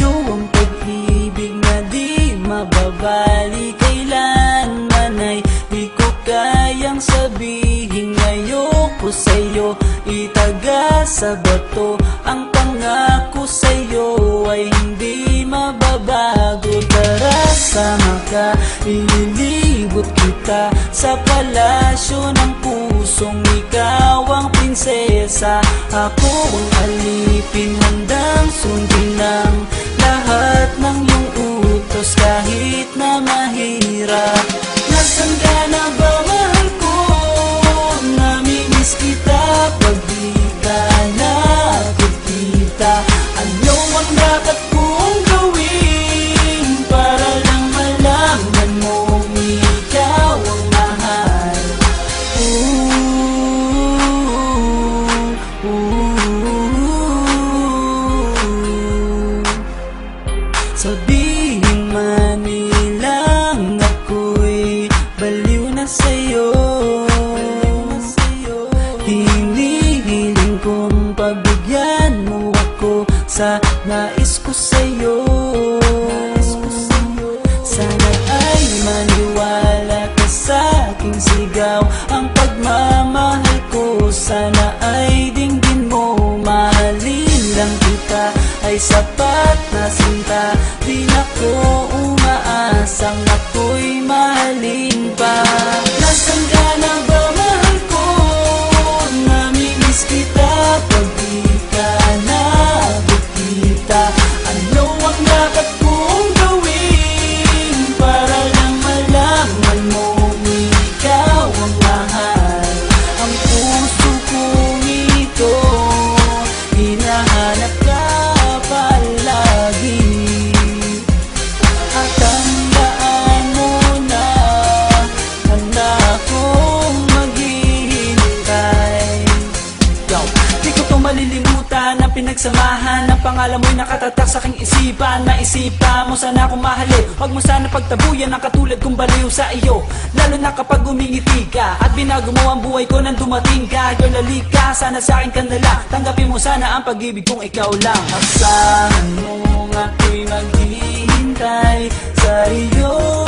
sa'yo ang pag-ibig na di mababali. Kailanman ay di ko kayang sabihin ayoko sa'yo. Itaga sa bato ang pangako sa'yo ay hindi mababago. Tara, sama ka, ililibot kita sa palasyo ng pusong ikaw ang prinsesa. Ako ang alipin, handang sundin ng lahat ng iyong utos kahit na mahirap. Nasaan ka na ba, mahal ko? Namimiss kita pag di ka nakikita. Ano ang dapat kong gawin para lang malaman mong ikaw ang mahal? Sabihin man nilang ako'y baliw na sa'yo, hinihiling kong pagbigyan mo ako sa nais ko sa'yo. Sana ay maniwala ka sa aking sigaw, ang pagmamahal ko sana ay dinggin mo. Mahalin lang kita ay sapat na sinta, di na ko umaasang ako'y mahalin pa. Nasaan ka na ba, mahal ko? Namimiss kita pag di ka nakikita. Ano ang dapat kong gawin para lang malaman mong ikaw ang mahal? Ang puso kong ito hinahanap ka palagi, at tandaan mo na handa akong maghihintay. Di ko to malilimutan ang pinagsamahan ng pangalan mo'y nakatatak sa aking isipan. Naisipan mo sana akong mahalin, huwag mo sana pagtabuyan ang katulad kong baliw sa iyo. Lalo na kapag umingiti ka at binago mo ang buhay ko nang dumating ka. Girl, halika, sana sa akin ka na lang, tanggapin mo sana ang pag-ibig kong ikaw lang. Asahan mo ako'y maghihintay sa iyo.